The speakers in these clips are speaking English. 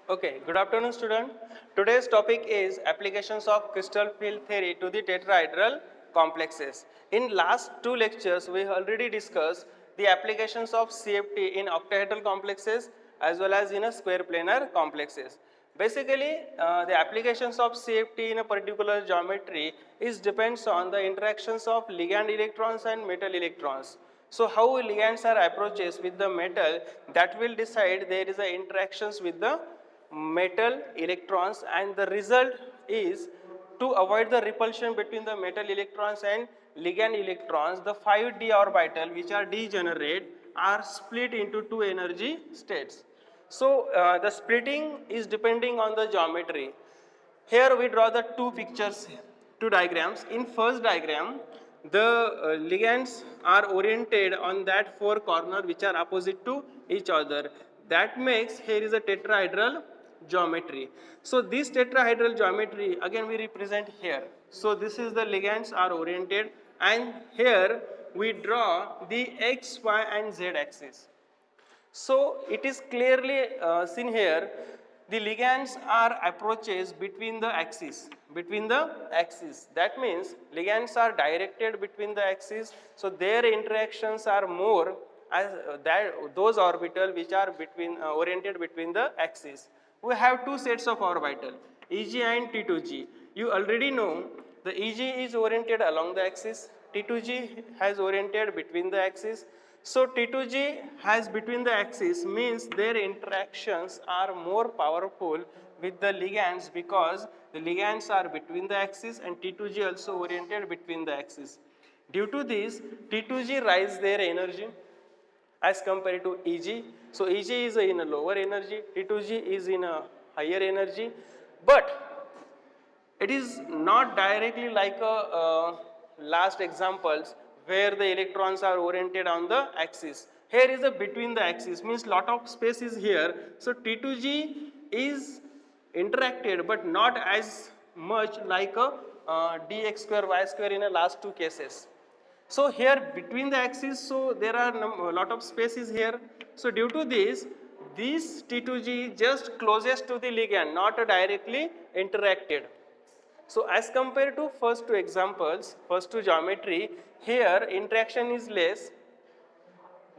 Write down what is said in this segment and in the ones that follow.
Okay, good afternoon student. Today's topic is applications of crystal field theory to the tetrahedral complexes. In last two lectures we already discussed the applications of CFT in octahedral complexes as well as in a square planar complexes. Basically the applications of CFT in a particular geometry is depends on the interactions of ligand electrons and metal electrons. So how ligands are approaches with the metal, that will decide there is a interactions with the metal electrons, and the result is to avoid the repulsion between the metal electrons and ligand electrons, the 5d orbital which are degenerate are split into two energy states. So the splitting is depending on the geometry. Here we draw the two pictures, two diagrams. In first diagram, the ligands are oriented on that four corner which are opposite to each other. That makes here is a tetrahedral geometry. So this tetrahedral geometry again we represent here. So this is the ligands are oriented, and here we draw the x, y and z axis. So it is clearly seen here, the ligands are approaches between the axis, That means ligands are directed between the axis, so their interactions are more as those orbital which are oriented between the axis. We have two sets of orbital, EG and T2G. You already know the EG is oriented along the axis, T2G has oriented between the axis. So T2G has between the axis means their interactions are more powerful with the ligands because the ligands are between the axis and T2G also oriented between the axis. Due to this, T2G rise their energy as compared to EG. So EG is in a lower energy, T2G is in a higher energy, but it is not directly like last examples where the electrons are oriented on the axis. Here is a between the axis, means lot of space is here. So T2G is interacted but not as much like a dx square y square in the last two cases. So here between the axis, so there are a lot of spaces here. So due to this T2G just closest to the ligand, not directly interacted. So as compared to first two examples, first two geometry, here interaction is less.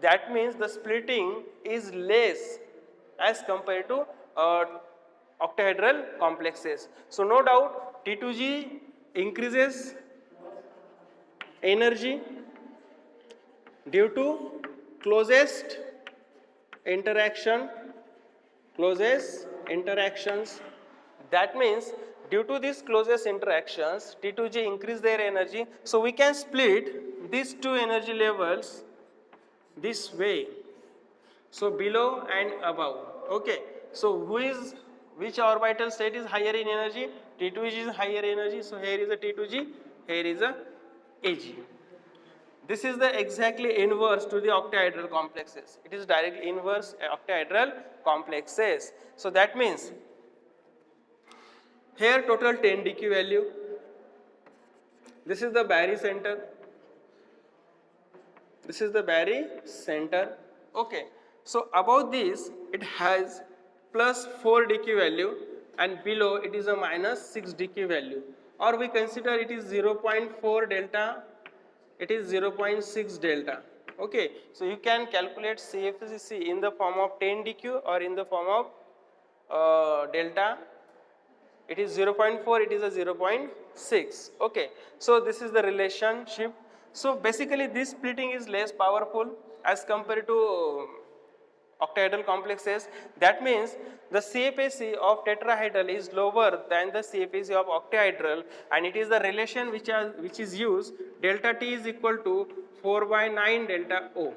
That means the splitting is less as compared to octahedral complexes. So no doubt T2G increases energy due to closest interaction, closest interactions. That means due to these closest interactions, T2G increase their energy. So we can split these two energy levels this way. So below and above. Okay. So which orbital state is higher in energy? T2G is higher energy. So here is a T2G, here is a AG. This is the exactly inverse to the octahedral complexes. It is directly inverse octahedral complexes. So that means here total 10 dq value. This is the Barry center. This is the Barry center. Okay. So above this it has plus 4 dq value, and below it is a minus 6 dq value, or we consider it is 0.4 delta, it is 0.6 delta. Okay. So you can calculate CFTC in the form of 10 dq or in the form of delta. It is 0.4, it is a 0.6. Okay. So this is the relationship. So basically this splitting is less powerful as compared to octahedral complexes. That means the CFAC of tetrahedral is lower than the CFAC of octahedral, and it is the relation which is used, delta T is equal to 4 by 9 delta O.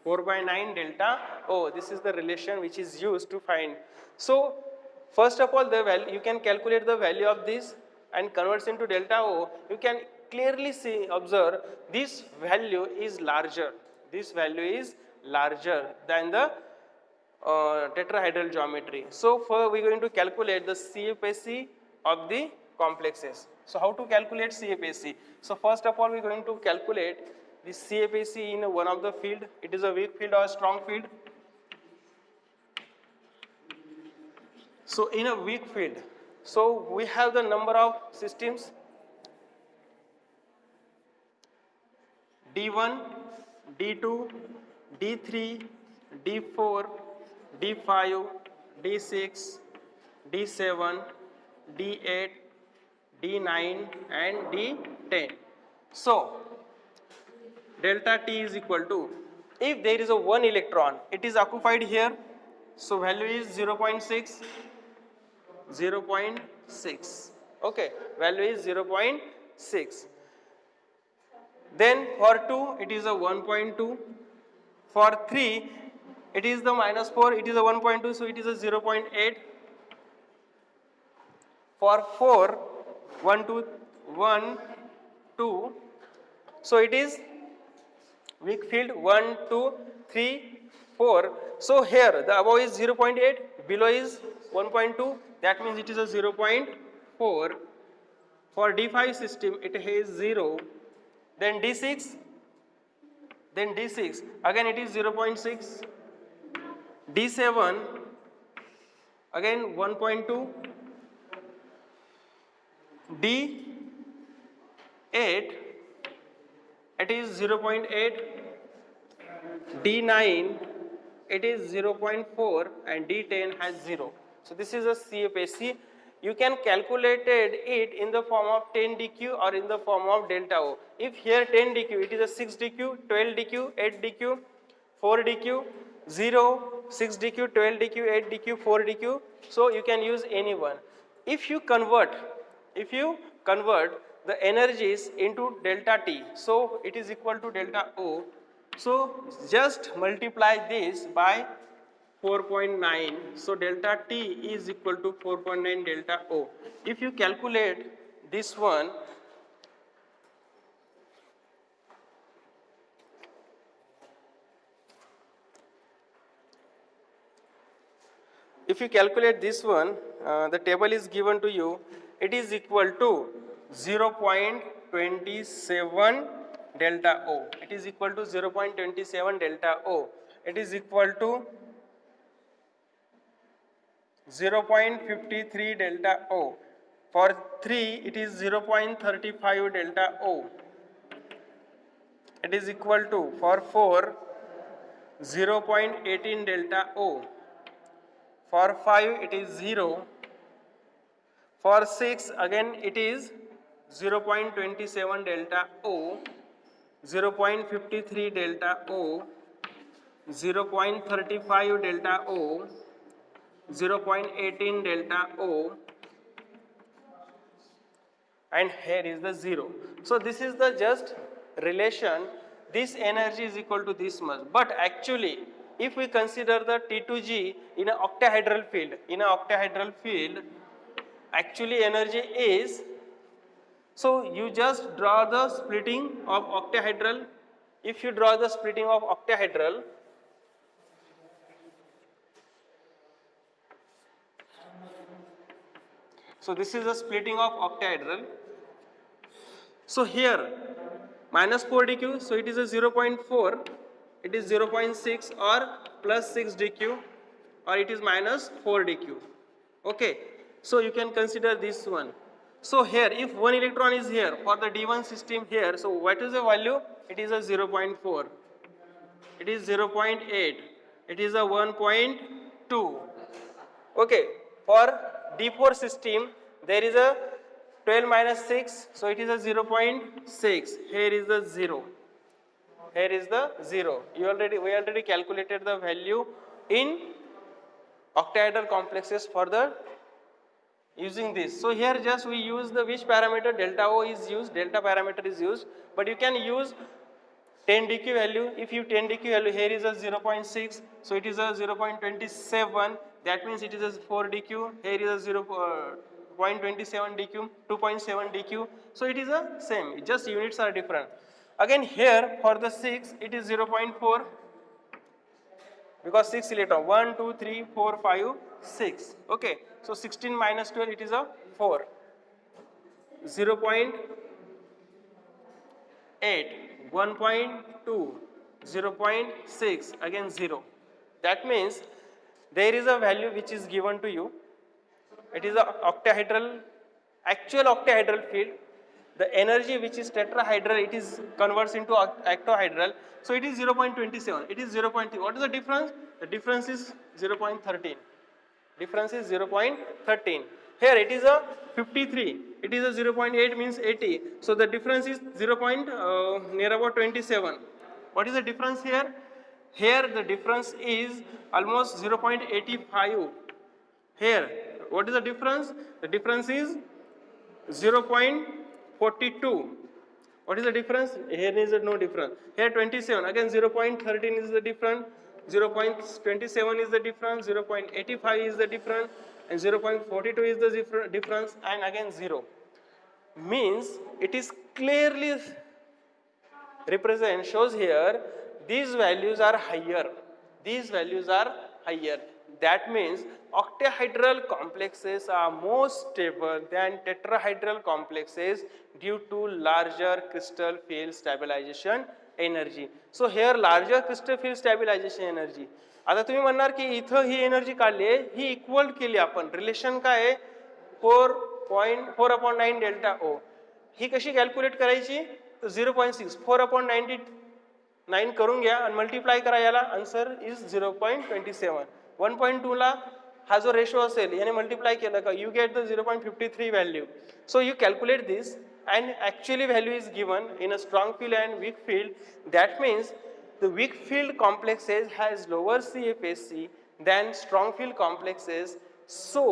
4 by 9 delta O. This is the relation which is used to find. So first of all, you can calculate the value of this and converts into delta O. You can clearly observe this value is larger. This value is larger than the tetrahedral geometry. So we are going to calculate the CFAC of the complexes. So how to calculate CFAC? So first of all, we are going to calculate the CFAC in one of the field. It is a weak field or a strong field. So in a weak field, so we have the number of systems D1, D2, D3, D4, D5, D6, D7, D8, D9 and D10. So delta T is equal to, if there is a one electron, it is occupied here, so value is 0.6, 0.6. Okay, value is 0.6. Then for 2 it is a 1.2. For 3 it is the minus 4, it is a 1.2, so it is a 0.8. For 4, 1, 2, 1, 2, so it is weak field 1, 2, 3, 4. So here the above is 0.8, below is 1.2, that means it is a 0.4. For D5 system it has 0, then D6, again it is 0.6, D7 again 1.2, D8 it is 0.8, D9 it is 0.4 and D10 has 0. So this is a CFAC. You can calculate it in the form of 10 dq or in the form of delta O. If here 10 dq, it is a 6 dq, 12 dq, 8 dq, 4 dq, 0, 6 dq, 12 dq, 8 dq, 4 dq. So you can use any one. If you convert the energies into delta T, so it is equal to delta O. So just multiply this by 4.9, so delta T is equal to 4.9 delta O. If you calculate this one, the table is given to you, it is equal to 0.27 delta O. It is equal to 0.27 delta O. It is equal to 0.53 delta O. For 3 it is 0.35 delta O. It is equal to, for 4, 0.18 delta O. For 5 it is 0. For 6 again it is 0.27 delta O, 0.53 delta O, 0.35 delta O, 0.18 delta O, and here is the 0. So this is the just relation, this energy is equal to this much. But actually if we consider the T2G in an octahedral field, actually energy is, so you just draw the splitting of octahedral. If you draw the splitting of octahedral, so this is the splitting of octahedral. So here minus 4 dq, so it is a 0.4, it is 0.6 or plus 6 dq, or it is minus 4 dq. Okay, so you can consider this one. So here if one electron is here for the D1 system here, so what is the value? It is a 0.4, it is 0.8, it is a 1.2. Okay, for D4 system there is a 12 minus 6, so it is a 0.6. Here is the 0. Here is the 0. We already calculated the value in octahedral complexes for the using this. So here just we use the which parameter, delta O is used, delta parameter is used, but you can use 10 dq value. If you 10 dq value, here is a 0.6, so it is a 0.27, that means it is a 4 dq, here is a 0.27 dq, 2.7 dq, so it is the same, just units are different. Again here for the 6 it is 0.4, because 6 electron, 1, 2, 3, 4, 5, 6. Okay, so 16 minus 12 it is a 4. 0.8, 1.2, 0.6, again 0. That means there is a value which is given to you. It is a octahedral, actual octahedral field. The energy which is tetrahedral, it is converts into octahedral. So it is 0.27. It is 0.3. What is the difference? The difference is 0.13. Difference is 0.13. Here it is a 53. It is a 0.8 means 80. So the difference is 0. Near about 27. What is the difference here? Here the difference is almost 0.85. Here, what is the difference? The difference is 0.42. What is the difference? Here is no difference. Here 27. Again 0.13 is the difference. 0.27 is the difference. 0.85 is the difference. And 0.42 is the difference. And again 0. Means it is clearly shows here these values are higher. These values are higher. That means octahedral complexes are more stable than tetrahedral complexes due to larger crystal field stabilization energy. So here larger crystal field stabilization energy. आता तुम्ही म्हणणार की इथं ही energy काढली आहे ही equal केली आपण relation काय आहे 4.4/9 डेल्टा ओ ही कशी कॅल्क्युलेट करायची 0.6 4/99 करून घ्या आणि मल्टिप्लाय करा याला आन्सर इज 0.27 1.2 ला हा जो रेशो असेल याने मल्टिप्लाय केलं का you get the 0.53 value so you calculate this and actually value is given in a strong field and weak field. That means the weak field complexes has lower CFSC than strong field complexes, so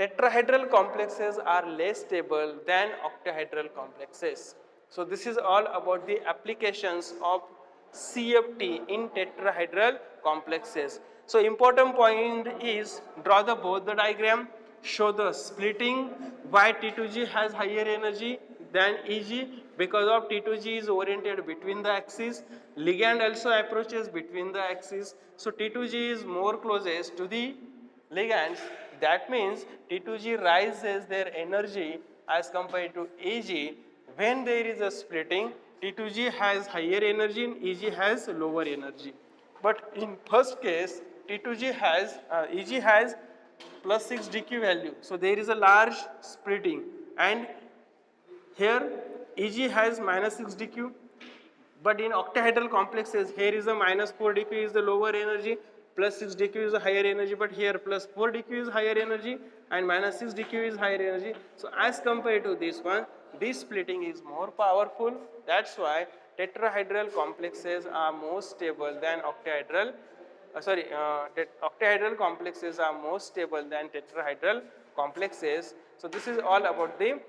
tetrahedral complexes are less stable than octahedral complexes. So this is all about the applications of CFT in tetrahedral complexes. So important point is draw the both the diagram, show the splitting, why T2G has higher energy than EG because of T2G is oriented between the axes. Ligand also approaches between the axes. So T2G is more closest to the ligands. That means T2G rises their energy as compared to EG. When there is a splitting, T2G has higher energy and EG has lower energy. But in first case, T2G has, EG has plus 6 dq value. So there is a large splitting and here EG has minus 6 dq. But in octahedral complexes, here is a minus 4 dq is the lower energy, plus 6 dq is a higher energy, but here plus 4 dq is higher energy and minus 6 dq is higher energy. So as compared to this one, this splitting is more powerful. That's why tetrahedral complexes are more stable than octahedral. Octahedral complexes are more stable than tetrahedral complexes. So this is all about the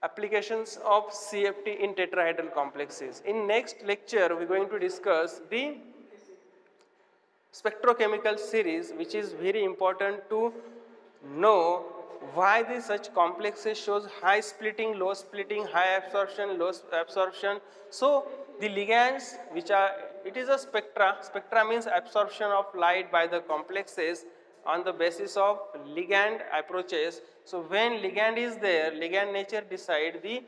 applications of CFT in tetrahedral complexes. In next lecture, we are going to discuss the spectrochemical series, which is very important to know why these such complexes shows high splitting, low splitting, high absorption, low absorption. So the ligands which are, it is a spectra. Spectra means absorption of light by the complexes on the basis of ligand approaches. So when ligand is there, ligand nature decide the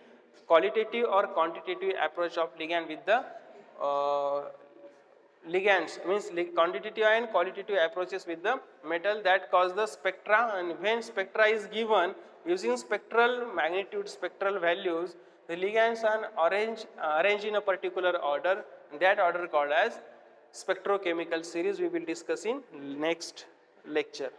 qualitative or quantitative approach of ligand with the ligands, means quantitative and qualitative approaches with the metal that cause the spectra. And when spectra is given using spectral magnitude, spectral values, the ligands are arranged in a particular order. That order called as spectrochemical series we will discuss in next lecture.